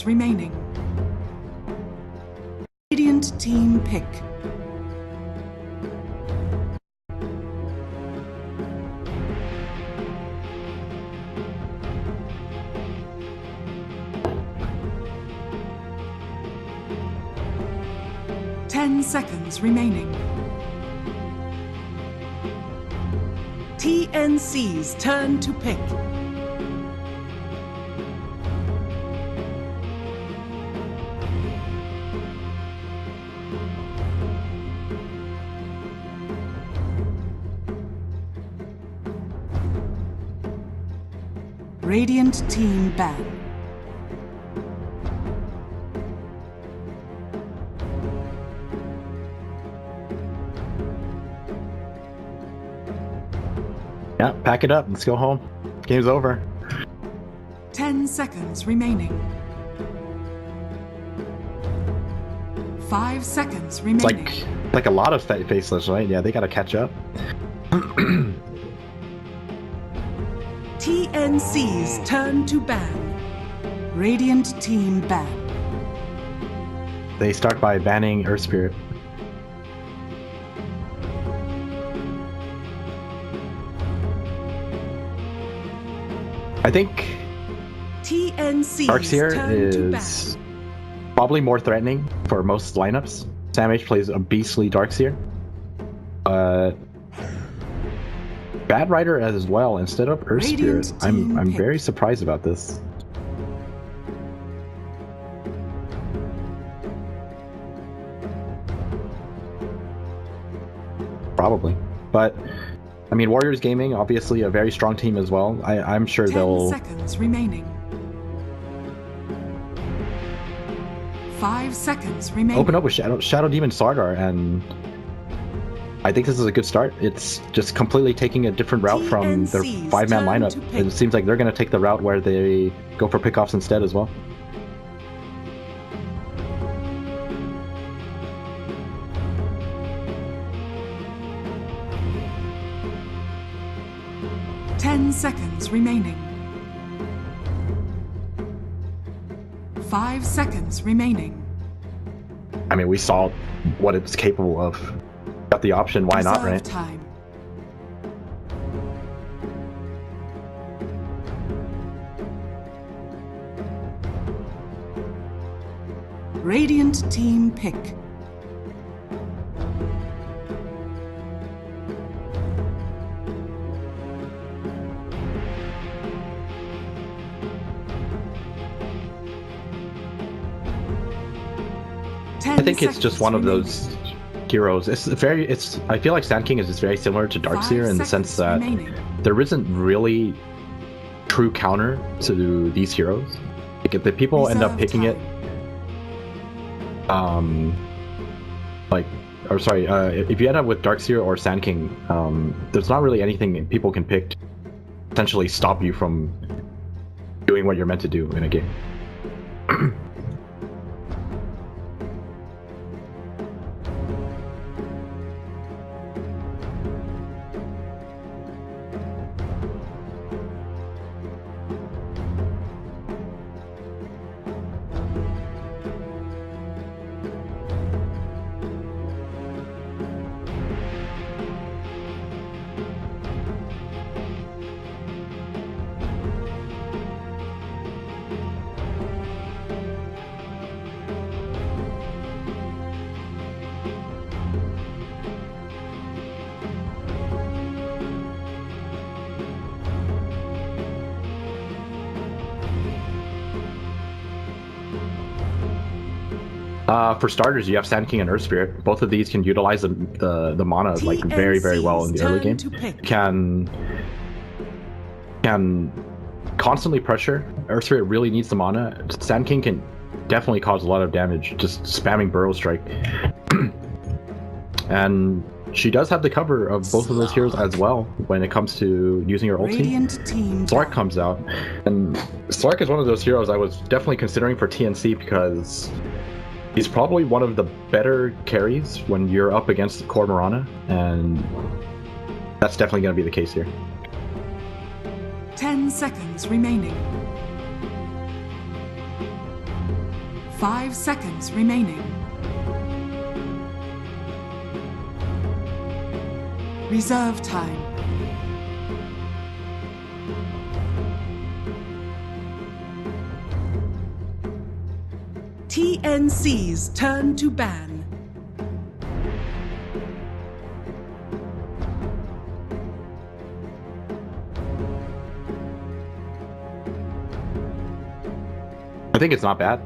remaining. Radiant team pick. Seconds remaining. TNC's turn to pick. Radiant team ban. Yeah, pack it up. Let's go home. Game's over. 10 seconds remaining. 5 seconds remaining. It's like a lot of faceless, right? Yeah, they gotta catch up. TNC's turn to ban. Radiant team ban. They start by banning Earth Spirit. I think TNC's Darkseer is probably more threatening for most lineups. Sam H plays a beastly Darkseer. Bad Rider as well instead of Earth Spirit. I'm very surprised about this. Probably, but I mean, Warriors Gaming, obviously a very strong team as well. I'm sure 10 seconds remaining. 5 seconds remaining. Open up with Shadow Demon Sardar, and I think this is a good start. It's just completely taking a different route from their 5-man lineup. It seems like they're going to take the route where they go for pickoffs instead as well. Seconds remaining. 5 seconds remaining. I mean, we saw what it's capable of. Got the option, why not, right? Time. Radiant team pick. I think it's just one of those heroes. I feel like Sand King is just very similar to Darkseer in the sense that there isn't really true counter to these heroes. Like if the people end up picking it, if you end up with Darkseer or Sand King, there's not really anything people can pick to essentially stop you from doing what you're meant to do in a game. For starters, you have Sand King and Earth Spirit. Both of these can utilize the mana like very well in the early game. Can constantly pressure. Earth Spirit really needs the mana. Sand King can definitely cause a lot of damage just spamming Burrow Strike. And she does have the cover of both of those heroes as well when it comes to using her ulti. Slark comes out, and Slark is one of those heroes I was definitely considering for TNC because he's probably one of the better carries when you're up against the core Mirana, and that's definitely going to be the case here. 10 seconds remaining. 5 seconds remaining. Reserve time. TNC's turn to ban. I think it's not bad,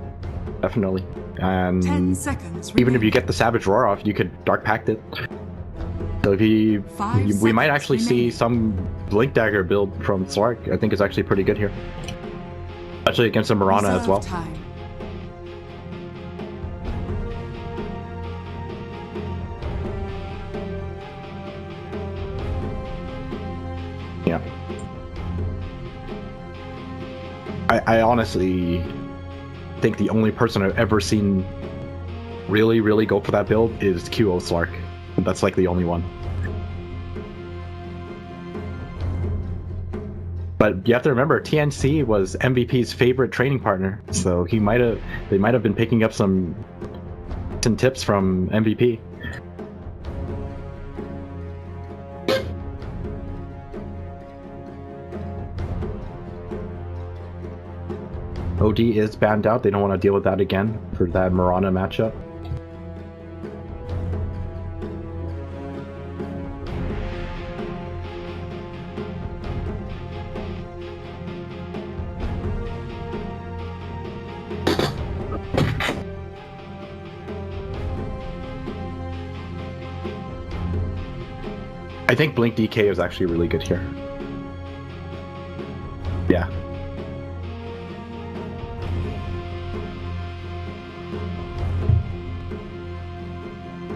definitely. And 10 seconds even if you get the Savage Roar off, you could Dark Pact it. So if we might actually see some Blink Dagger build from Slark. I think it's actually pretty good here, especially against the Mirana as well. Time. Yeah. I honestly think the only person I've ever seen really go for that build is QO Slark. That's like the only one. But you have to remember, TNC was MVP's favorite training partner, so they might have been picking up some tips from MVP. OD is banned out. They don't want to deal with that again for that Mirana matchup. I think Blink DK is actually really good here. Yeah.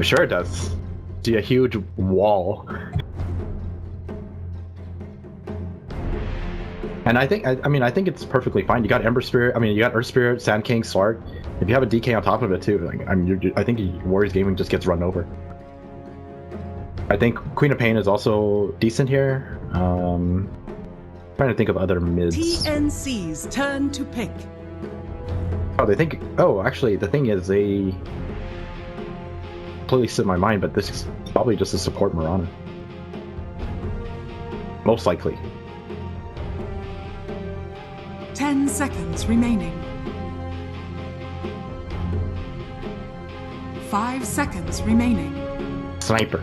Sure it does. See a huge wall. And I think, I think it's perfectly fine. You got Ember Spirit, you got Earth Spirit, Sand King, Slark. If you have a DK on top of it too, like, I think Warriors Gaming just gets run over. I think Queen of Pain is also decent here. Trying to think of other mids. TNC's turn to pick. Actually, the thing is, they completely slipped my mind, but this is probably just a support Mirana. Most likely. 10 seconds remaining. 5 seconds remaining. Sniper.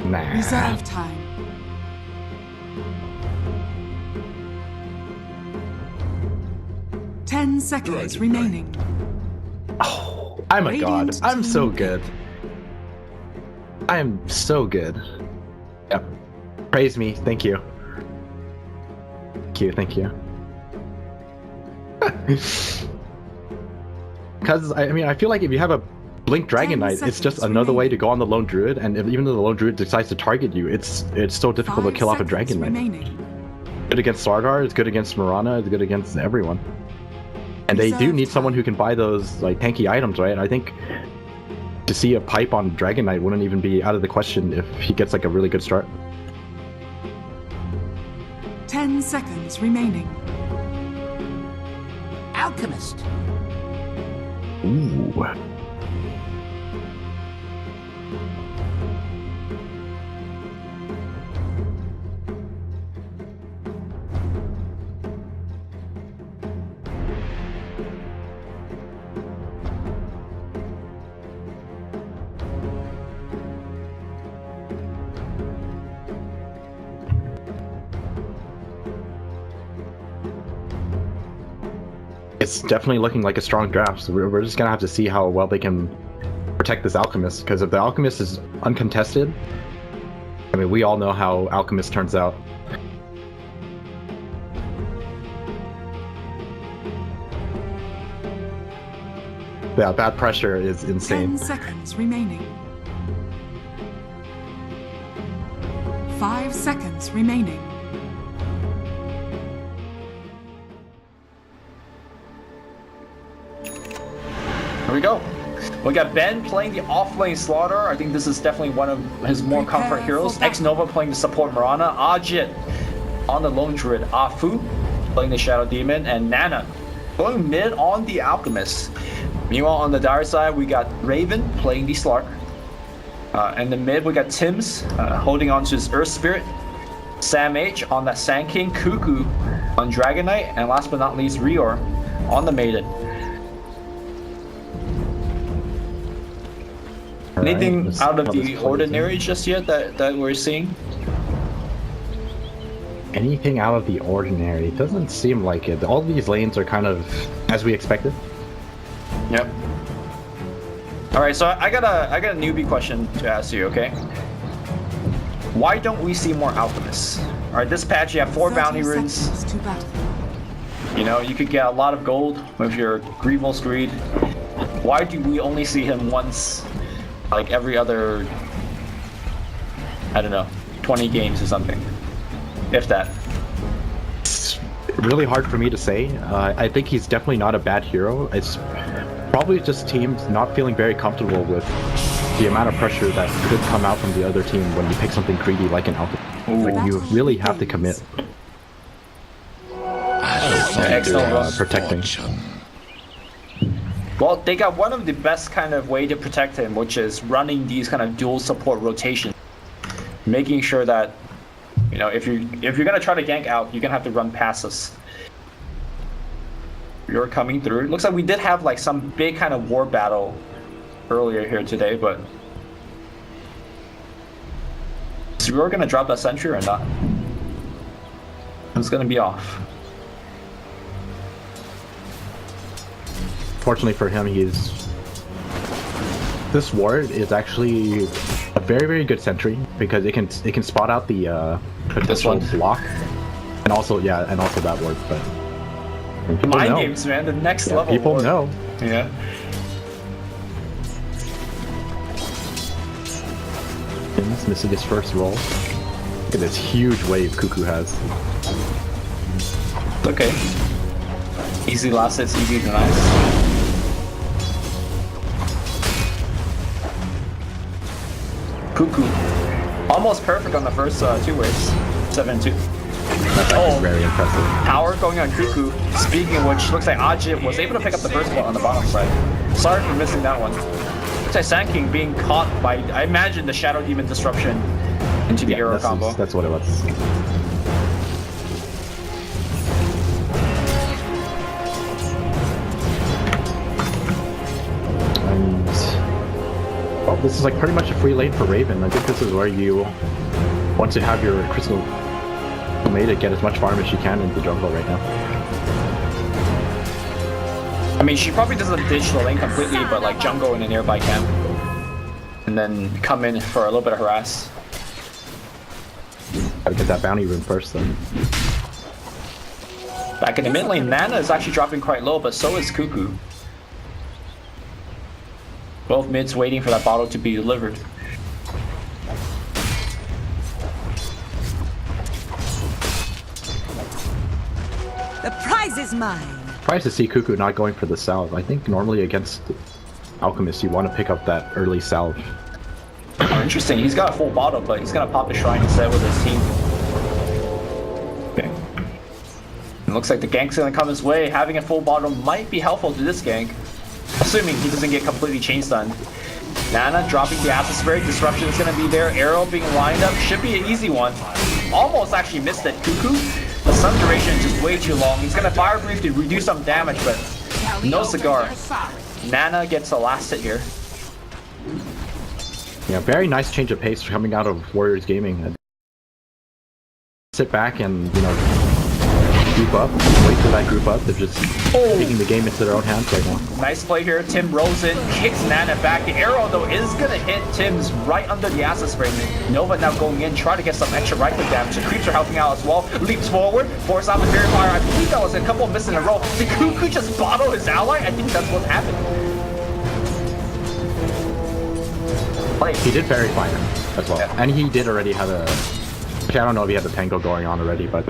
Nah. Reserve time. Ten seconds remaining. Oh, I'm a god. I'm so good. I am so good. Yep. Praise me. Thank you. Thank you. Because I feel like if you have a Blink Dragon Knight, it's just another way to go on the Lone Druid, and even though the Lone Druid decides to target you, it's so difficult to kill off a Dragon Knight. Good against Slardar, it's good against Mirana, it's good against everyone. And they do need someone who can buy those like tanky items, right? I think to see a pipe on Dragon Knight wouldn't even be out of the question if he gets like a really good start. 10 seconds remaining. Alchemist. Ooh. It's definitely looking like a strong draft, so we're just gonna have to see how well they can protect this Alchemist, because if the Alchemist is uncontested, we all know how Alchemist turns out. Yeah, that pressure is insane. 10 seconds remaining. 5 seconds remaining. Here we go. We got Ben playing the off-lane Slaughter. I think this is definitely one of his more comfort heroes. X-Nova playing the support Mirana. Ajit on the Lone Druid. Afu playing the Shadow Demon. And Nana Going mid on the Alchemist. Meanwhile, on the Dire side, we got Raven playing the Slark. In the mid, we got Tim's holding on to his Earth Spirit. Sam H on that Sand King. Cuckoo on Dragon Knight. And last but not least, Rior on the Maiden. Anything out of the ordinary just yet that we're seeing? Anything out of the ordinary? It doesn't seem like it. All these lanes are kind of as we expected. Yep. All right, so I got a newbie question to ask you. Okay. Why don't we see more alchemists? All right, this patch you have 4 bounty runes. You know, you could get a lot of gold with your Grievous Greed. Why do we only see him once, like every other, I don't know, 20 games or something? If that. It's really hard for me to say. I think he's definitely not a bad hero. It's probably just teams not feeling very comfortable with the amount of pressure that could come out from the other team when you pick something greedy like an alpha. Like you really have to commit. Protecting. Well, they got one of the best kind of way to protect him, which is running these kind of dual support rotations, making sure that, you know, if you're gonna try to gank out, you're gonna have to run past us. You're coming through. It looks like we did have like some big kind of war battle earlier here today, but is Rior gonna drop that sentry or not? It's gonna be off. Fortunately for him, this ward is actually a very, very good sentry because it can spot out the potential block, and also that ward. But mind games, man, the next level. People ward. know. Yeah. Tim's missing his first roll. Look at this huge wave Cuckoo has. Okay. Easy last hits, easy denies. Cuckoo. Almost perfect on the first 2 waves. 7-2. That's very impressive. Power going on Cuckoo. Speaking of which, looks like Ajit was able to pick up the first one on the bottom side. Sorry for missing that one. Looks like Sand King being caught by, I imagine, the Shadow Demon disruption into the arrow combo. That's what it was. Well, this is like pretty much a free lane for Raven. I think this is where you want to have your Crystal Tomato get as much farm as she can into the jungle right now. I mean, she probably doesn't ditch the lane completely, but like jungle in a nearby camp. And then come in for a little bit of harass. Gotta get that bounty rune first then. Back in the mid lane, Nana is actually dropping quite low, but so is Cuckoo. Both mids waiting for that bottle to be delivered. The prize is mine. Surprised to see Cuckoo not going for the salve. I think normally against Alchemist you want to pick up that early salve. Oh, interesting. He's got a full bottle, but he's gonna pop the shrine instead with his team. Okay. It looks like the gank's gonna come his way. Having a full bottle might be helpful to this gank. Assuming he doesn't get completely chain stunned. Nana dropping the Acid Spirit. Disruption is going to be there. Arrow being lined up. Should be an easy one. Almost actually missed it. Cuckoo. The stun duration is just way too long. He's going to Fire Breathe to reduce some damage, but no cigar. Nana gets the last hit here. Yeah, very nice change of pace coming out of Warriors Gaming. Sit back and, you know, group up, wait for that group up. They're just taking the game into their own hands right now. Nice play here. Tim rolls in, kicks Nana back. The arrow, though, is going to hit Tim's right under the Acid Spray. Nova now going in, trying to get some extra right click damage. The creeps are helping out as well. Leaps forward, force out the Fairy Fire. I believe that was a couple of misses in a row. Did Cuckoo just bottle his ally? I think that's what happened. He did Fairy Fire as well. Yeah. And he did already have a... Actually, I don't know if he had the tango going on already, but...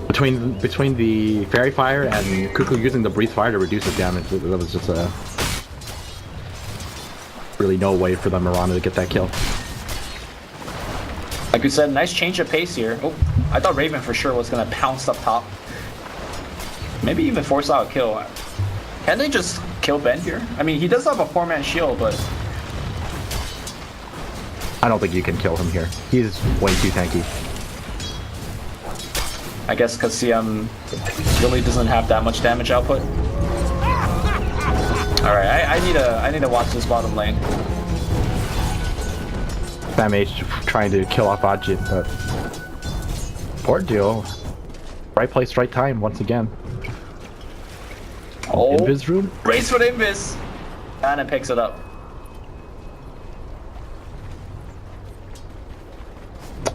Between the Fairy Fire and Cuckoo using the Breathe Fire to reduce his damage, that was just a... really no way for the Mirana to get that kill. Like we said, nice change of pace here. Oh, I thought Raven for sure was going to pounce up top. Maybe even force out a kill. Can they just kill Ben here? I mean, he does have a 4-man shield, but... I don't think you can kill him here. He's way too tanky. I guess because CM really doesn't have that much damage output. Alright, I need to watch this bottom lane. Sam H trying to kill off Ajit, but poor deal. Right place, right time once again. Oh, Invis room? Race for the Invis! And it picks it up.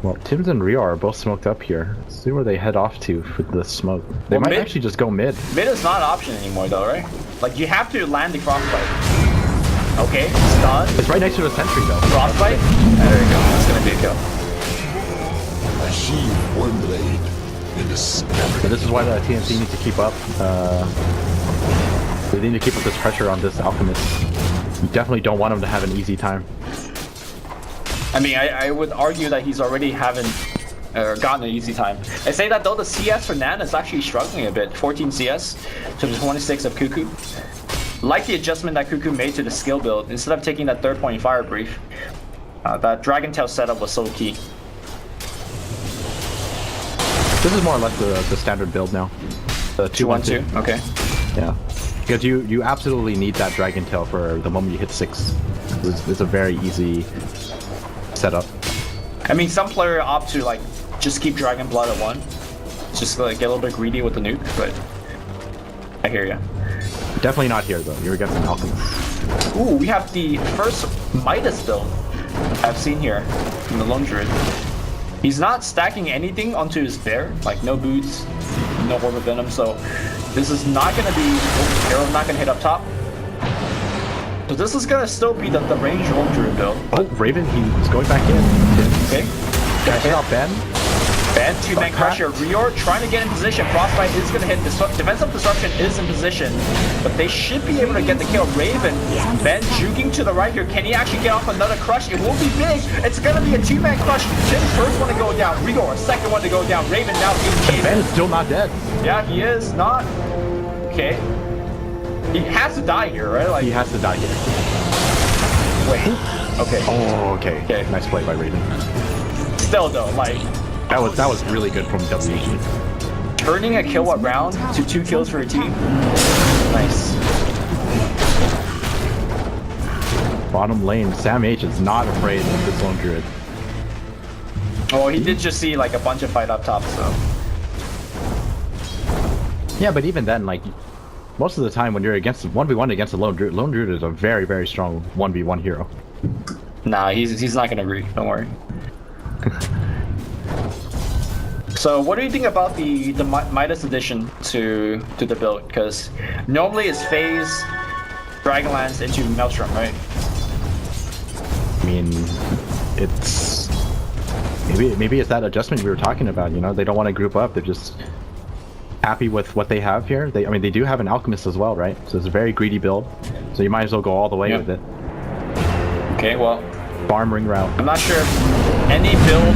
Well, Tims and Rio are both smoked up here. Let's see where they head off to for the smoke. They Well, might mid- actually just go mid. Mid is not an option anymore though, right? Like, you have to land the Frostbite. Okay, stun. It's right next to the sentry though. Frostbite? There you go, that's gonna be a kill. Achieve one blade in the scabbard. So this is why the TNC needs to keep up. They need to keep up this pressure on this Alchemist. You definitely don't want him to have an easy time. I mean, I would argue that he's already gotten an easy time. I say that though, the CS for Nan is actually struggling a bit. 14 CS to the 26 of Cuckoo. Like the adjustment that Cuckoo made to the skill build, instead of taking that 3rd point fire brief, that Dragon Tail setup was so key. This is more or less the standard build now. The 2-1-2. Okay. Yeah. Because you absolutely need that Dragon Tail for the moment you hit 6. It's a very easy setup. I mean, some player opt to like just keep Dragon Blood at 1. Just like get a little bit greedy with the nuke, but I hear ya. Definitely not here though. You're against an Alchemist. Ooh, we have the first Midas build I've seen here from the Lone Druid. He's not stacking anything onto his bear, like no boots, no Orb of Venom, so this is not gonna be, oh, arrow's not gonna hit up top. So this is gonna still be the range Lone Druid build. Oh, Raven, he's going back in. Okay. Gonna hit out Ben. Ben, 2-man crusher. Rior trying to get in position. Frostbite is going to hit. Defensive disruption is in position, but they should be able to get the kill. Raven, Ben juking to the right here. Can he actually get off another crush? It will be big. It's going to be a 2-man crush. Jim's first one to go down. Rior, second one to go down. Raven now being Ben is still not dead. Yeah, he is not. Okay. He has to die here, right? Like He has to die here. wait. Okay. Oh, okay. Okay. Nice play by Raven. Still though, like That was really good from WG. turning a kill around to 2 kills for a team. Nice. Bottom lane, Sam H is not afraid of this Lone Druid. Oh, he did just see like a bunch of fight up top, so. Yeah, but even then, like, most of the time when you're against 1v1 against a Lone Druid is a very, very strong 1v1 hero. Nah, he's not gonna agree. Don't worry. So, what do you think about the Midas addition to the build? Because normally it's phase Dragonlance into Maelstrom, right? I mean, it's maybe it's that adjustment we were talking about. You know, they don't want to group up. They're just happy with what they have here. I mean, they do have an Alchemist as well, right? So it's a very greedy build. So you might as well go all the way with it. Okay, well, Farm ring route. I'm not sure if any build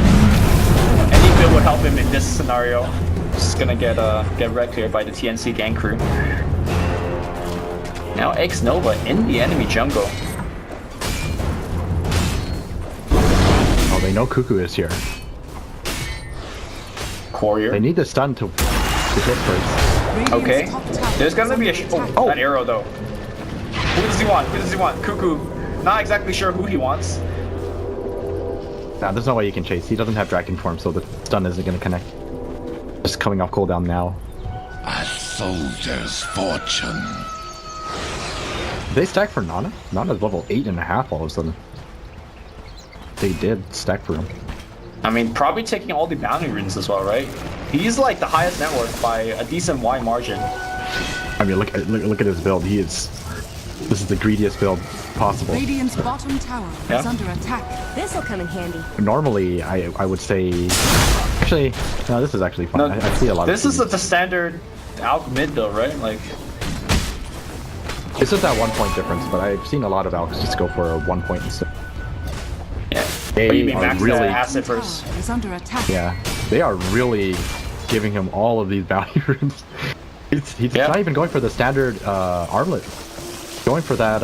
would help him in this scenario. Just gonna get wrecked here by the TNC gang crew. Now X Nova in the enemy jungle. Oh, they know Cuckoo is here. Courier. They need the stun to hit first. Okay. There's gonna be a that arrow though. Who does he want? Who does he want? Cuckoo. Not exactly sure who he wants. Nah, there's no way you can chase. He doesn't have Dragon form, so the stun isn't going to connect. Just coming off cooldown now. A soldier's fortune. Did they stack for Nana? Nana's level 8.5 all of a sudden. They did stack for him. I mean, probably taking all the bounty runes as well, right? He's like the highest net worth by a decent wide margin. I mean, look at his build. This is the greediest build possible. Radiant's bottom tower is under attack. This'll come in handy. Normally, I would say... Actually, no, this is actually fun. No, I see a lot this of is the standard Alc mid build, right? Like, It's just that 1 point difference, but I've seen a lot of Alcs just go for a 1 point. So yeah. They But you mean are max really- acid first? Tower is under attack. yeah, they are really giving him all of these bounty runes. He's not even going for the standard armlet. Going for that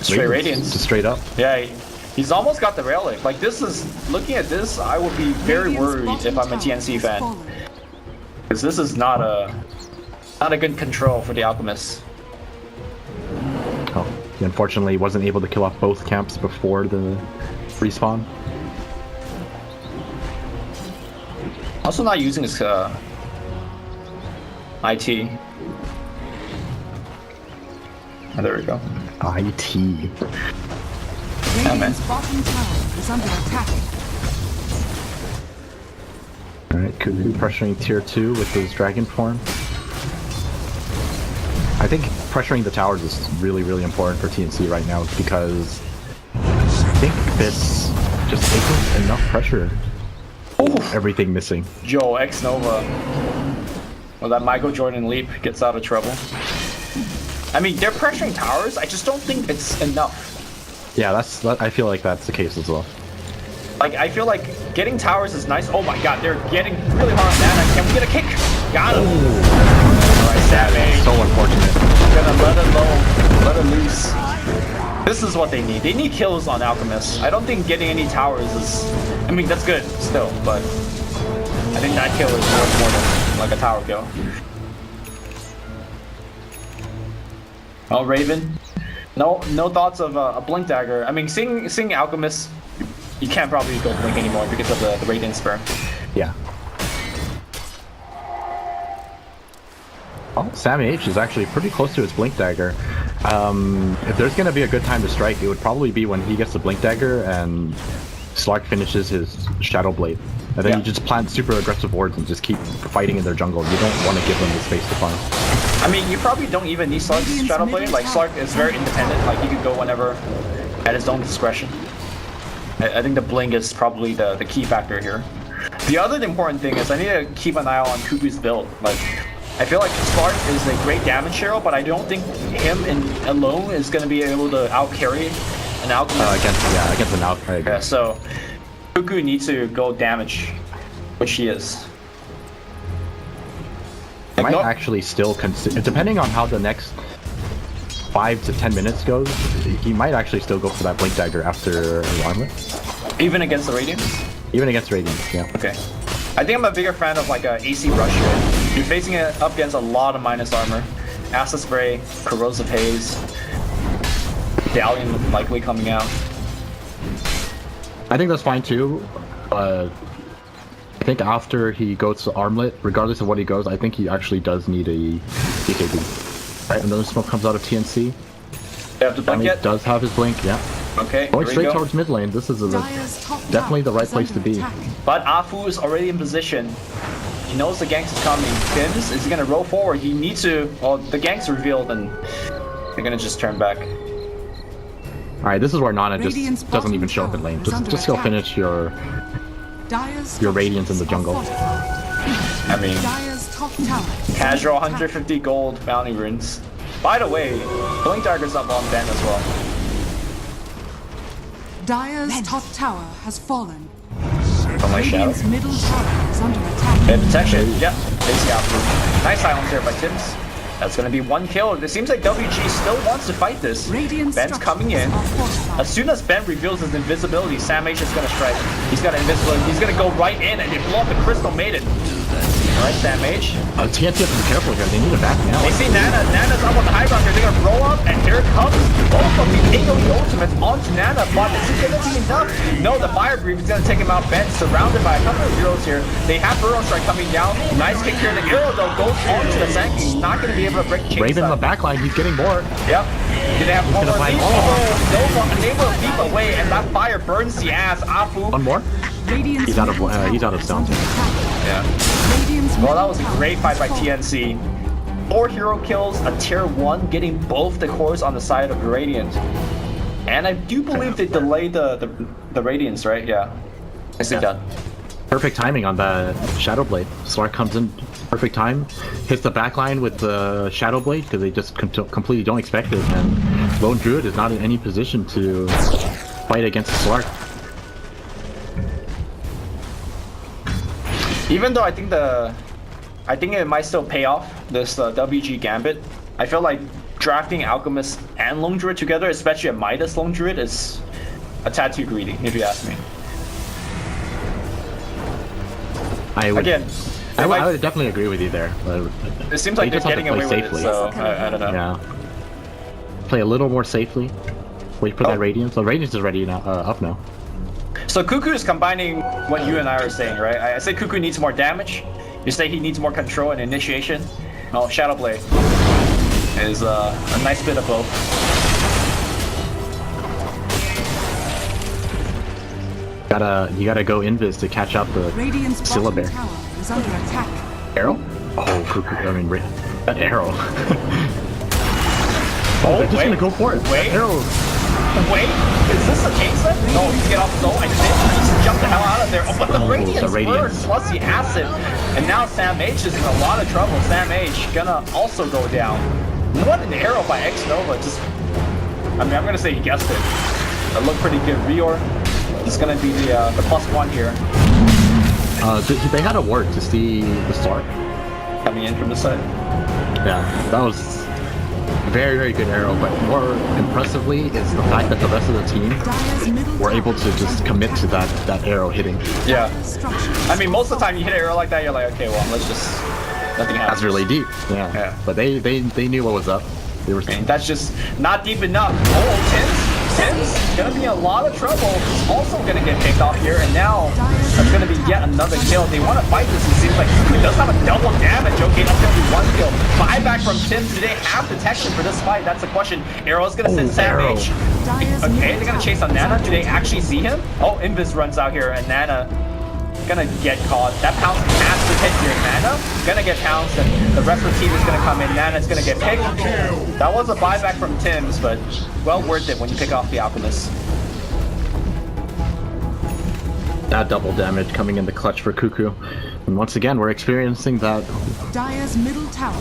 straight radiance. Just straight up. Yeah, he's almost got the relic. Like this is looking at this, I would be very worried if I'm a TNC fan, because this is not a good control for the Alchemist. Oh, he unfortunately wasn't able to kill off both camps before the respawn. Also not using his IT. Oh, there we go. IT. Yeah, man. Bottom tower is under attack. Alright, Cuckoo pressuring tier 2 with his dragon form. I think pressuring the towers is really, really important for TNC right now because I think this just isn't enough pressure. Oof. Everything missing. Yo, X Nova. Well, that Michael Jordan leap gets out of trouble. I mean, they're pressuring towers. I just don't think it's enough. Yeah, I feel like that's the case as well. Like, I feel like getting towers is nice. Oh my god, they're getting really hard on Nana. Can we get a kick? Got him. Alright, Savage. So unfortunate. Gonna let it loose. This is what they need. They need kills on Alchemist. I don't think getting any towers is... I mean, that's good still, but I think that kill is worth more than like a tower kill. Oh, Raven. No thoughts of a Blink Dagger. I mean, seeing Alchemist, you can't probably go Blink anymore because of the Radiant Spur. Yeah. Oh, Sammy H is actually pretty close to his Blink Dagger. If there's going to be a good time to strike, it would probably be when he gets the Blink Dagger and Slark finishes his Shadow Blade. And then you just plant super aggressive wards and just keep fighting in their jungle. You don't want to give them the space to farm. I mean, you probably don't even need Slark's Shadow Blade. Like, Slark is very independent. Like, he could go whenever at his own discretion. I think the Blink is probably the key factor here. The other important thing is I need to keep an eye out on Cuckoo's build. Like, I feel like Slark is a great damage hero, but I don't think him alone is going to be able to out-carry an Alchemist. Against an Alchemist. Yeah, so Cuckoo needs to go damage, which he is. He might actually still consider, depending on how the next 5 to 10 minutes goes, he might actually still go for that Blink Dagger after Armlet. Even against the Radiance? Even against Radiance, yeah. Okay. I think I'm a bigger fan of like a AC Rush here. You're facing it up against a lot of minus armor. Acid Spray, Corrosive Haze, Galleon likely coming out. I think that's fine too. I think after he goes to Armlet, regardless of what he goes, I think he actually does need a BKB. Right, another smoke comes out of TNC. You have to blink yet? Does have his blink, yeah. Okay, going straight towards mid lane. This is definitely the right place to be. But Afu is already in position. He knows the ganks is coming. Fims is gonna roll forward. He needs to. Well, the ganks revealed, and they're gonna just turn back. All right, this is where Nana just doesn't even show up in lane. Just go finish your Radiance in the jungle. I mean, casual 150 gold bounty runes. By the way, Blink Dagger's up on Ben as well. Dire's top tower has fallen. From my shadow. Radiant's middle tower is under attack. And protection. Yep. Big scout. Nice silence there by Tims. That's gonna be one kill. It seems like WG still wants to fight this. Ben's coming in. As soon as Ben reveals his invisibility, Sam H is gonna strike. He's got invisibility. He's gonna go right in and they blow up the crystal maiden. Alright, Sam H. TNC have to be careful here. They need a back now. They see Nana. Nana's up on the high ground here. They're gonna roll up and here it comes. Both of the AoE ultimates onto Nana, but is it gonna be enough? No, the Fire Breath is gonna take him out. Ben surrounded by a couple of heroes here. They have Burrow Strike coming down. Nice kick here. The arrow though goes onto the Zank. He's not gonna be able to break chains. Raven in the backline, he's getting more. Yep. Did they have one more leap? Oh, they will leap away and that fire burns the ass. Afu. One more? He's out of stones. Yeah. Well, that was a great fight by TNC. 4 hero kills, a tier 1, getting both the cores on the side of the Radiant. And I do believe they delayed the Radiance, right? Yeah. Nicely done. Perfect timing on the Shadow Blade. Slark comes in, perfect time, hits the backline with the Shadow Blade because they just completely don't expect it, and Lone Druid is not in any position to fight against Slark. Even though I think the I think it might still pay off, this WG Gambit. I feel like drafting Alchemist and Lone Druid together, especially a Midas Lone Druid, is a tad too greedy, if you ask me. I would definitely agree with you there. It seems like they're getting away with it, so I don't know. Yeah. Play a little more safely. Wait for that Radiance. So Radiance is ready now, up now. So Cuckoo is combining what you and I are saying, right? I say Cuckoo needs more damage. You say he needs more control and initiation. Oh, Shadowblade is a nice bit of both. You gotta go Invis to catch out the Syllabear. Is under attack. Arrow? Oh, Cuckoo. I mean, that arrow. They're just gonna go for it. Wait. Arrow. Wait, is this the case then? No, he's get off the zone. I did. Just jump the hell out of there. Oh, but the Radiance plus the acid. And now Sam H is in a lot of trouble. Sam H gonna also go down. What an arrow by X Nova. Just, I mean, I'm gonna say he guessed it. It looked pretty good. Rior is gonna be the +1 here. They had a ward to see the start coming in from the side. Yeah, that was very, very good arrow, but more impressively is the fact that the rest of the team were able to just commit to that arrow hitting. Yeah. I mean, most of the time you hit an arrow like that, you're like, okay, well, let's just... nothing happens. That's really deep. Yeah. But they knew what was up. They were. And that's just not deep enough. Oh, Tim's gonna be in a lot of trouble. He's also gonna get picked off here, and now that's gonna be yet another kill. They want to fight this. It seems like he does have a double damage. Okay, that's gonna be 1 kill. Buyback from Tim. Do they have protection for this fight? That's the question. Arrow's gonna send Sam H. Okay, they're gonna chase on Nana. Do they actually see him? Oh, Invis runs out here, and Nana gonna get caught. That pounce has to hit here. Nana gonna get pounced, and the rest of the team is gonna come in. Nana's gonna get picked. That was a buyback from Tim's, but well worth it when you pick off the Alchemist. That double damage coming in the clutch for Cuckoo. And once again, we're experiencing that middle tower.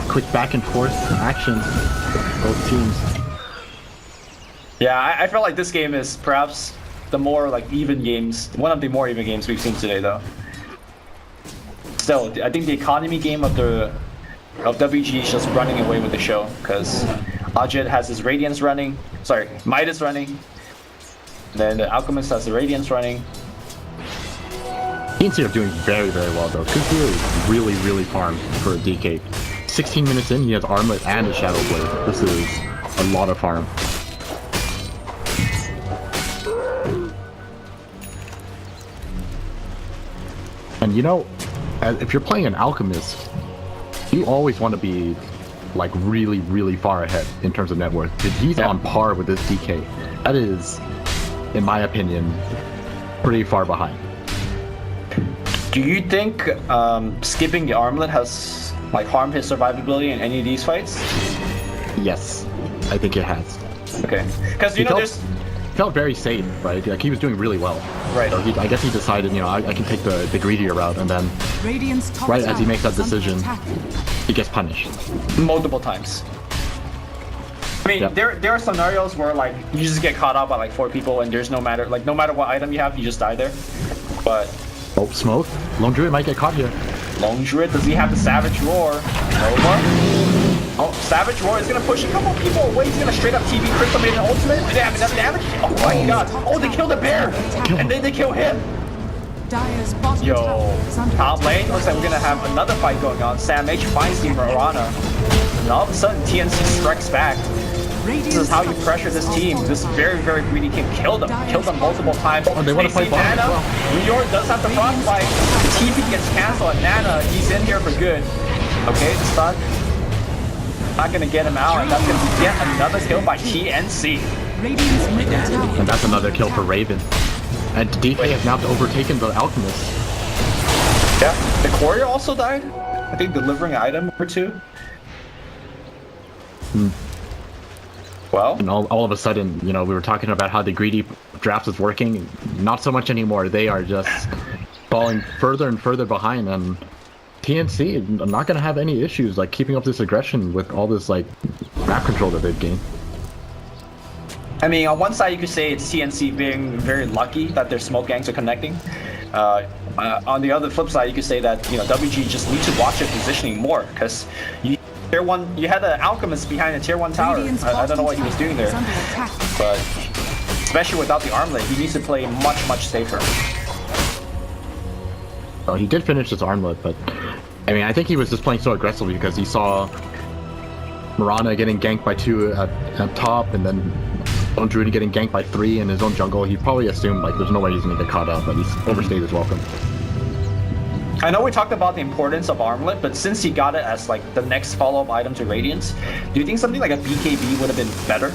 Quick back and forth action. Both teams. Yeah, I feel like this game is perhaps the more like even games, one of the more even games we've seen today, though. Still, I think the economy game of WG is just running away with the show, because Ajit has his Radiance running, sorry, Midas running, then the Alchemist has the Radiance running. TNC are doing very, very well though. Cuckoo is really, really farmed for a DK. 16 minutes in, he has Armlet and a Shadow Blade. This is a lot of farm. And you know, if you're playing an Alchemist, you always want to be like really, really far ahead in terms of net worth. If he's on par with this DK, that is, in my opinion, pretty far behind. Do you think skipping the Armlet has like harmed his survivability in any of these fights? Yes, I think it has. Okay, because you know there's... felt very safe, right? Like he was doing really well. Right. So I guess he decided, you know, I can take the greedier route, and then right as he makes that decision, he gets punished multiple times. I mean, there are scenarios where like you just get caught out by like 4 people, and there's no matter what item you have, you just die there. But smoke. Lone Druid might get caught here. Lone Druid, does he have the Savage Roar? Nova. Oh, Savage Roar is gonna push a couple people away. He's gonna straight up TV Crystal Maiden ultimate. Do they have enough damage? Oh my god. Oh, they killed the bear. And then they kill him. Yo, top lane. Looks like we're gonna have another fight going on. Sam H finds the Mirana. And all of a sudden, TNC strikes back. This is how you pressure this team. This very, very greedy king killed them. Killed them multiple times. Oh, they want to fight Nana. Rior does have the frostbite. The TP gets canceled. And Nana, he's in here for good. Okay, the stun. Not gonna get him out, and that's gonna be yet another kill by TNC. And that's another kill for Raven. And DK has now overtaken the Alchemist. Yeah, the Courier also died. I think delivering an item or 2. Well, and all of a sudden, you know, we were talking about how the greedy draft is working. Not so much anymore. They are just falling further and further behind, and TNC are not going to have any issues like keeping up this aggression with all this like map control that they've gained. I mean, on one side you could say it's TNC being very lucky that their smoke gangs are connecting. On the other flip side, you could say that WG just need to watch their positioning more, because tier 1, you had an Alchemist behind a tier 1 tower. I don't know what he was doing there, but especially without the armlet, he needs to play much safer. Well, he did finish his armlet, but I mean, I think he was just playing so aggressively because he saw Mirana getting ganked by 2 at top, and then Druid getting ganked by 3 in his own jungle. He probably assumed like there's no way he's gonna get caught up, but he's overstayed his welcome. I know we talked about the importance of armlet, but since he got it as like the next follow-up item to Radiance, do you think something like a BKB would have been better?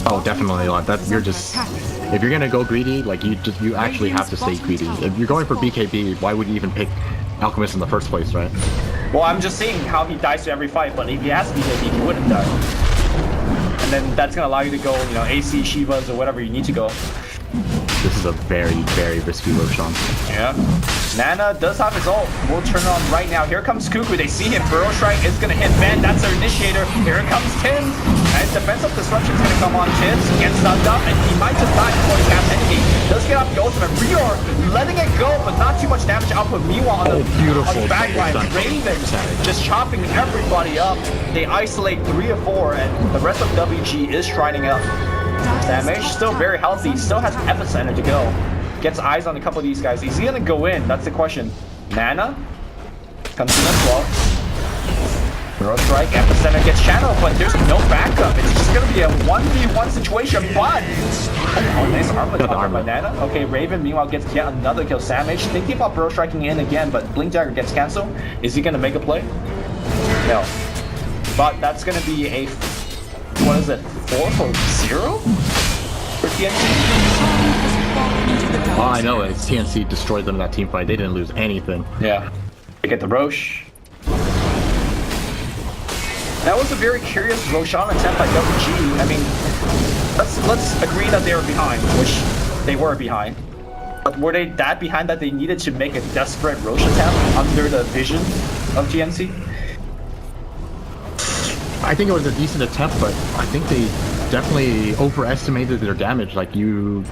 Oh, definitely. Like that, you're just, if you're gonna go greedy, like you actually have to stay greedy. If you're going for BKB, why would you even pick Alchemist in the first place, right? Well, I'm just seeing how he dies to every fight, but if he has BKB, he wouldn't die. And then that's gonna allow you to go, AC, Shivas, or whatever you need to go. This is a very risky Roshan. Yeah. Nana does have his ult. We'll turn it on right now. Here comes Cuckoo. They see him. Burrow Strike is going to hit Ben. That's their initiator. Here comes Tim. And defensive disruption is going to come on Tim. Gets stunned up, and he might just die before he casts anything. Does get off the ultimate. Rior letting it go, but not too much damage output. Meanwhile, on the back line, Raven just chopping everybody up. They isolate 3 or 4, and the rest of WG is shrining up. Damage still very healthy, still has Epicenter to go. Gets eyes on a couple of these guys. Is he gonna go in? That's the question. Nana comes in as well. Burrow Strike, Epicenter gets channeled, but there's no backup. It's just gonna be a 1v1 situation, but nice armlet by Nana. Okay, Raven meanwhile gets yet another kill. Samage thinking about Burrow Striking in again, but Blink Dagger gets cancelled. Is he gonna make a play? No. But that's gonna be a, what is it, 4-0 for TNC? All I know is TNC destroyed them in that team fight. They didn't lose anything. Yeah. They get the Roche. That was a very curious Roshan attempt by WG. I mean, let's agree that they were behind, which they were behind. But were they that behind that they needed to make a desperate Roche attempt under the vision of TNC? I think it was a decent attempt, but I think they definitely overestimated their damage. Like you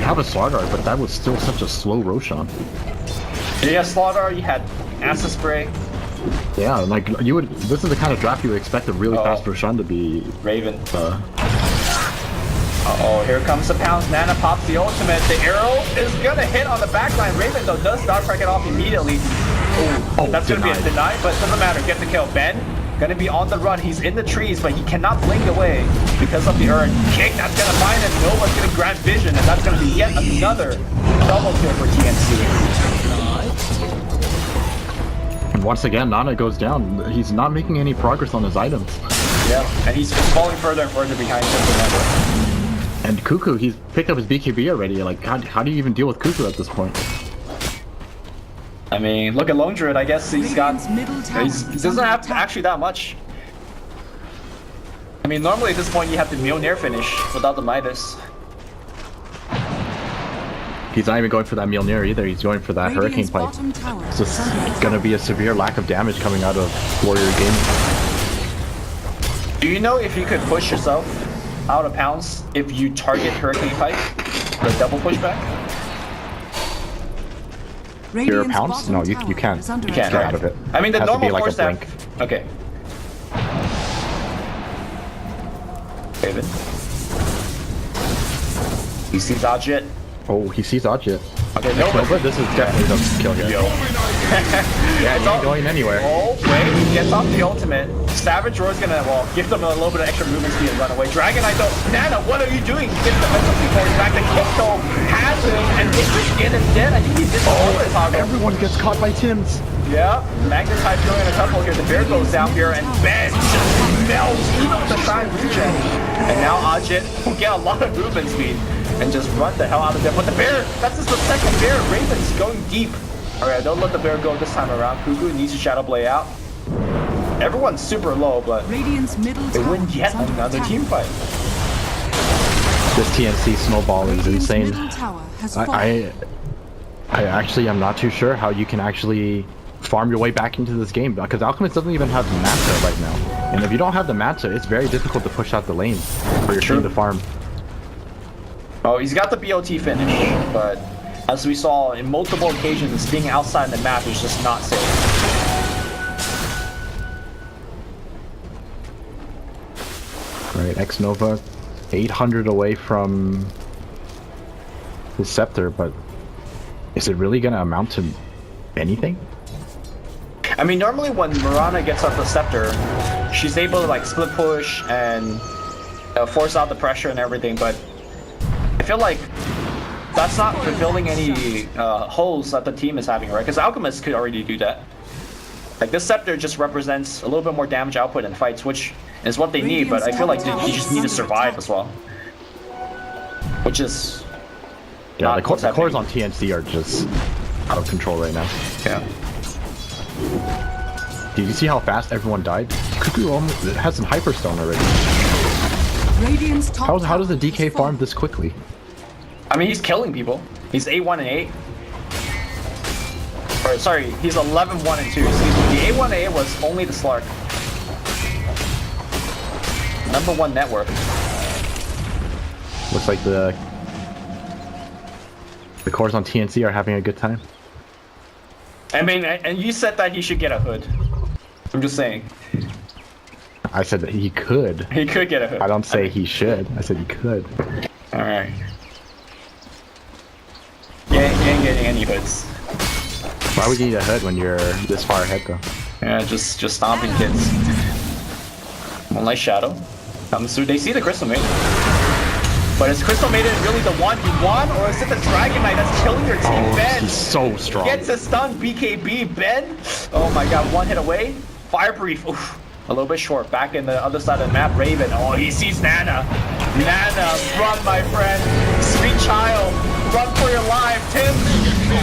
have a Slardar, but that was still such a slow Roshan. Yeah, Slardar, you had Acid Spray. Yeah, like you would. This is the kind of draft you would expect a really fast Roshan to be. Raven. Here comes the pounds. Nana pops the ultimate. The arrow is gonna hit on the backline. Raven though does start break it off immediately. That's gonna be a deny, but doesn't matter. Get the kill. Ben gonna be on the run. He's in the trees, but he cannot blink away because of the urn kick. That's gonna find him. Nova's gonna grant vision, and that's gonna be yet another double kill for TNC. And once again, Nana goes down. He's not making any progress on his items. Yeah, and he's falling further and further behind him. And Cuckoo, he's picked up his BKB already. Like, how do you even deal with Cuckoo at this point? I mean, look at Lone Druid. I guess he doesn't have actually that much. I mean, normally at this point you have the Mjolnir finish without the Midas. He's not even going for that Mjolnir either. He's going for that Hurricane Pipe. It's just gonna be a severe lack of damage coming out of Warrior Gaming. Do you know if you could push yourself out of pounds if you target Hurricane Pipe? The double pushback? You're pounds? No, you can't. You can't, get right? out of it. I mean, the it has normal to be like force a blink. Okay. David. He sees Ajit. Oh, he sees Ajit. Okay, Nova. This is definitely the kill here. Yeah, he's not going anywhere. Oh, wait, he gets off the ultimate. Savage Roar's gonna, give them a little bit of extra movement speed and run away. Dragonite though, Nana, what are you doing? He gets defensively going back. The kick though has him, and his skin is dead. I think he did all this hard. Everyone gets caught by Tim's. Yeah, Magnetite throwing a couple here. The bear goes down here, and Ben just melts even with the shine regen. And now Ajit will get a lot of movement speed and just run the hell out of there. But the bear, that's just the second bear. Raven's going deep. Alright, don't let the bear go this time around. Cuckoo needs to Shadow Blade out. Everyone's super low, but they win yet another team fight. This TNC snowball is insane. I actually am not too sure how you can actually farm your way back into this game, because Alchemist doesn't even have the Manta right now. And if you don't have the Manta, it's very difficult to push out the lane for your team to farm. Oh, he's got the BOT finish, but As we saw in multiple occasions, being outside the map is just not safe. Right, X-Nova, 800 away from the Scepter, but is it really going to amount to anything? I mean, normally when Mirana gets up the Scepter, she's able to like split push and force out the pressure and everything, but I feel like that's not fulfilling any holes that the team is having, right? Because Alchemist could already do that. Like this Scepter just represents a little bit more damage output in fights, which is what they need, but I feel like you just need to survive as well. Which is... Yeah, the cores on TNC are just out of control right now. Yeah. Did you see how fast everyone died? Cuckoo almost has some Hyperstone already. How does the DK farm this quickly? I mean, he's killing people. He's 8-1 and 8. Or, sorry, he's 11-1 and 2. Excuse me. The 8-1 and 8 was only the Slark. #1 net worth. Looks like the cores on TNC are having a good time. I mean, and you said that he should get a hood. I'm just saying. I said that he could. He could get a hood. I don't say he should. I said he could. Alright. You ain't getting any hoods. Why would you need a hood when you're this far ahead, though? Yeah, just stomping kids. One nice shadow. Comes through. They see the Crystal Maiden. But is Crystal Maiden really the one he won? Or is it the Dragon Knight that's killing your team, Ben? He's so strong. Gets a stun, BKB, Ben. Oh my god, one hit away. Fire Brief. Oof. A little bit short. Back in the other side of the map, Raven. Oh, he sees Nana. Nana, run, my friend. Sweet child, run for your life. Tim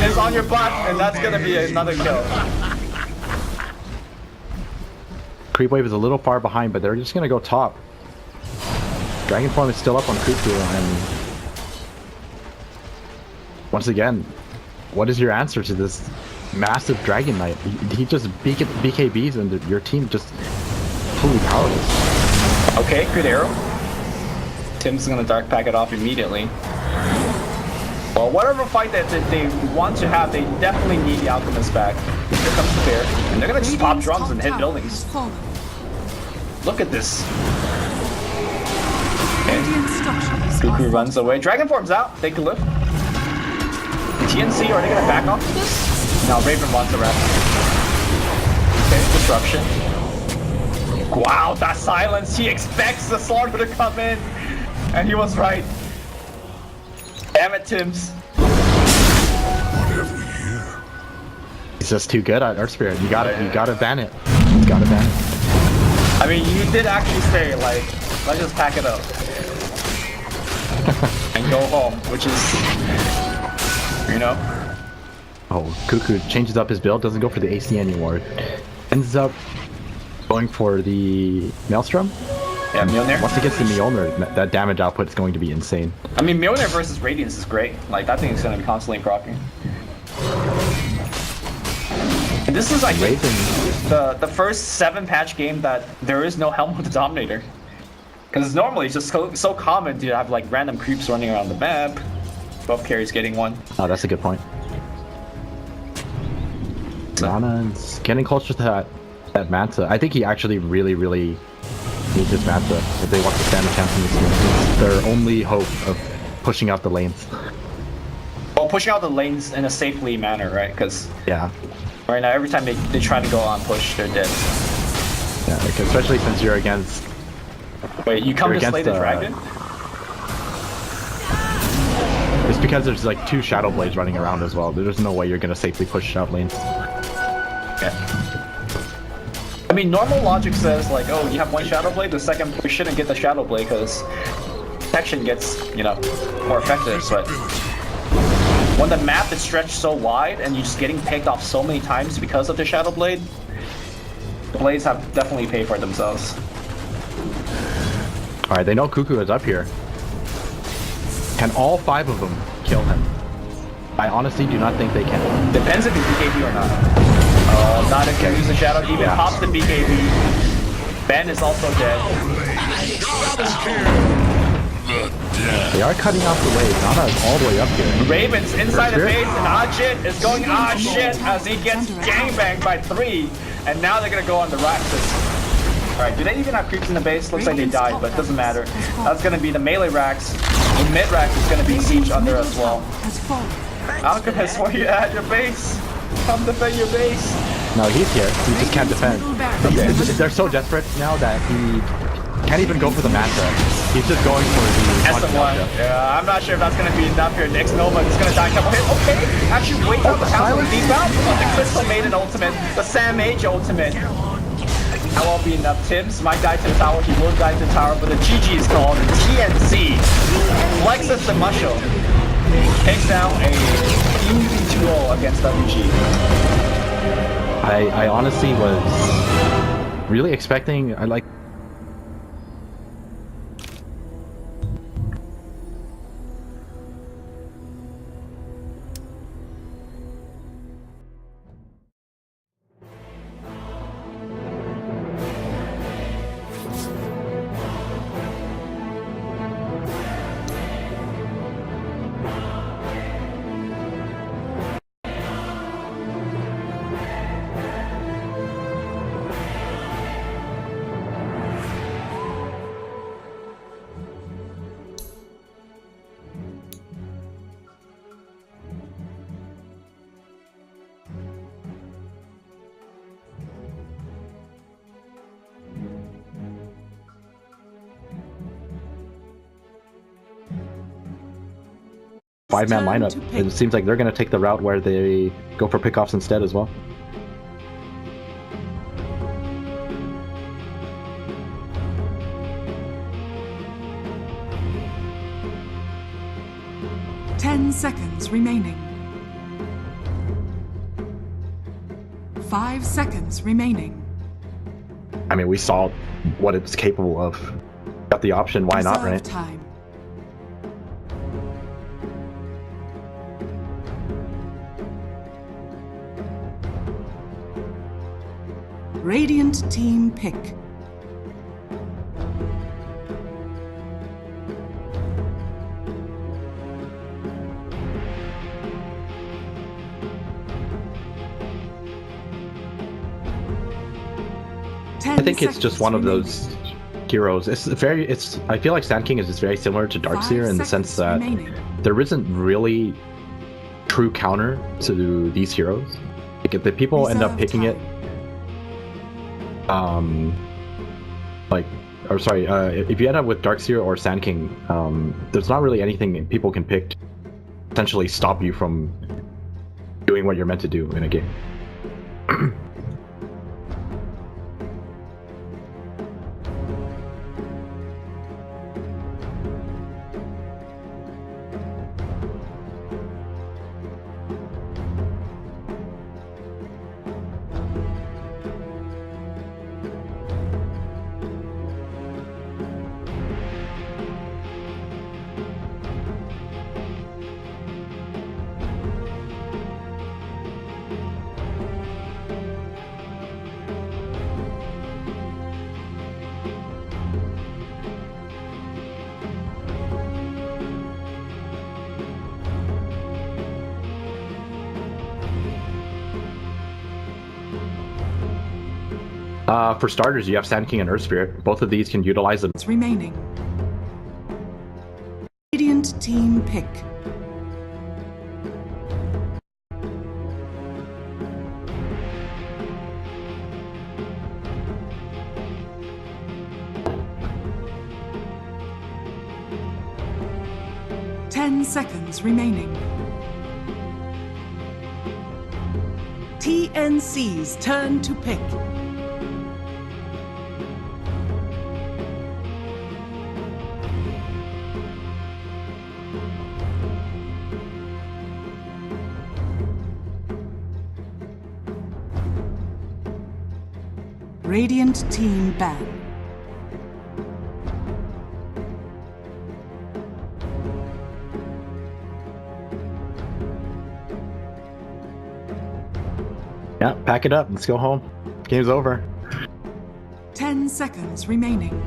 is on your butt, and that's gonna be another kill. Creep Wave is a little far behind, but they're just gonna go top. Dragon Form is still up on Cuckoo, and once again, what is your answer to this massive Dragon Knight? He just BKBs and your team just fully powerless. Okay, good arrow. Tim's gonna dark pack it off immediately. Well, whatever fight that they want to have, they definitely need the Alchemist back. Here comes the bear, and they're gonna just pop drums and hit buildings. Look at this. Okay. Cuckoo runs away. Dragon Form's out. They can live. TNC, are they gonna back off of this? No, Raven wants the rest. Okay, disruption. Wow, that silence. He expects the Slaughter to come in. And he was right. Damn it, Tims. He's just too good at Earth Spirit. You gotta ban it. You gotta ban it. I mean, you did actually say, like, let's just pack it up. And go home, which is, you know? Oh, Cuckoo changes up his build, doesn't go for the AC anymore. Ends up going for the Maelstrom. Yeah, Mjolnir. Once he gets the Mjolnir, that damage output is going to be insane. I mean, Mjolnir versus Radiance is great. Like, that thing is going to be constantly proccing. And this is, I think, the first 7-patch game that there is no Helm with the Dominator. Because normally it's just so common to have, like, random creeps running around the map. Buff carries getting one. Oh, that's a good point. Nana's getting closer to that Manta. I think he actually really needs his Manta if they want to stand a chance in this game. It's their only hope of pushing out the lanes. Well, pushing out the lanes in a safely manner, right? Because yeah, right now every time they try to go on push, they're dead. Yeah, like, especially since you're against. Wait, you come to slay the dragon? It's because there's like 2 Shadow Blades running around as well. There's no way you're gonna safely push out lanes. Yeah. I mean, normal logic says like, oh, you have 1 Shadow Blade, the second you shouldn't get the Shadow Blade because protection gets, you know, more effective, but when the map is stretched so wide and you're just getting picked off so many times because of the Shadow Blade, the Blades have definitely paid for themselves. Alright, they know Cuckoo is up here. Can all 5 of them kill him? I honestly do not think they can. Depends if he's BKB or not. Not if you use the Shadow Demon, pops the BKB. Ben is also dead. They are cutting off the wave. Nana's all the way up here. Ravens inside the base, and Ajit is going shit as he gets gangbanged by 3. And now they're gonna go on the Raxus. Alright, do they even have creeps in the base? Looks like they died, but it doesn't matter. That's gonna be the melee Rax. The mid Rax is gonna be siege under as well. Alchemist, where you at? Your base? Come defend your base. No, he's here. He just can't defend. They're so desperate now that he can't even go for the matcha. He's just going for the SLI. Yeah, I'm not sure if that's going to be enough here. Next Nova is going to die a couple hits. Okay, actually wait out the castle deep out. The Crystal Maiden ultimate, the Sam Mage ultimate. That won't be enough. Tims might die to the tower. He will die to the tower, but the GG is called. The TNC flexes the muscle. Takes down a easy 2-0 against WG. I honestly was really expecting. I like. Five-man lineup. It seems like they're going to take the route where they go for pickoffs instead as well. Seconds remaining. 5 seconds remaining. I mean, we saw what it's capable of. Got the option, why not, right? Time. Radiant team pick. I think it's just one of those heroes. I feel like Sand King is just very similar to Darkseer in the sense that there isn't really true counter to these heroes. Like if the people end up picking it, if you end up with Darkseer or Sand King, there's not really anything people can pick to essentially stop you from doing what you're meant to do in a game. For starters, you have Sand King and Earth Spirit. Both of these can utilize them. Remaining. Radiant team pick. Ten seconds remaining. TNC's turn to pick. Radiant team ban. Yeah, pack it up. Let's go home. Game's over. 10 seconds remaining.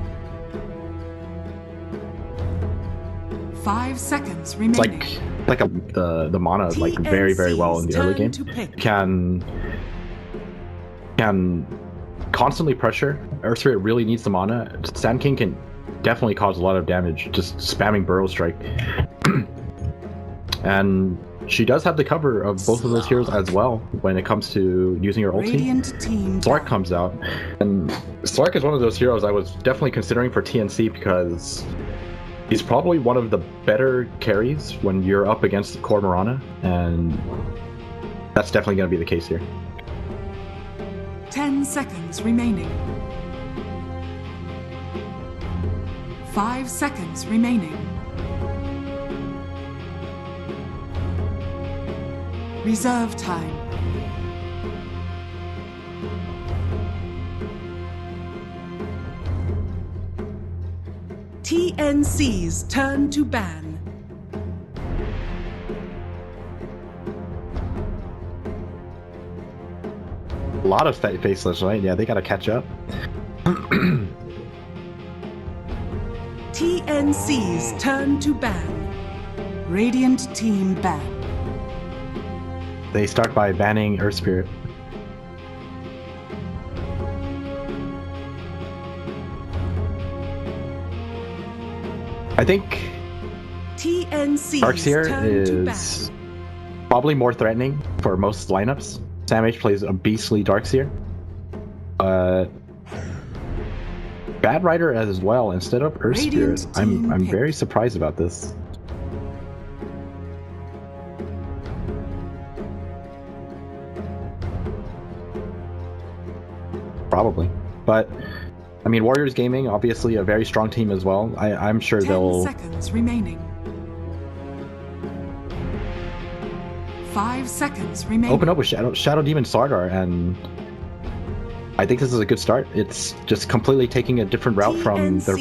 5 seconds It's remaining. the mana like very well in the early game. Can constantly pressure. Earth Spirit really needs the mana. Sand King can definitely cause a lot of damage just spamming Burrow Strike. And she does have the cover of both of those heroes as well when it comes to using her ulti. Radiant team Slark comes out, and Slark is one of those heroes I was definitely considering for TNC because he's probably one of the better carries when you're up against core Mirana, and that's definitely going to be the case here. 10 seconds remaining. 5 seconds remaining. Reserve time. TNC's turn to ban. A lot of faceless, right? Yeah, they gotta catch up. TNC's turn to ban. Radiant team ban. They start by banning Earth Spirit. I think TNC's Darkseer turn to is ban. probably more threatening for most lineups. Sam H plays a beastly Darkseer. Bad Rider as well instead of Earth Spirit. I'm very surprised about this. Probably, but I mean, Warriors Gaming, obviously a very strong team as well. I'm sure 10 they'll seconds remaining. 5 seconds remaining. open up with Shadow Demon Sardar, and I think this is a good start. It's just completely taking a different route from the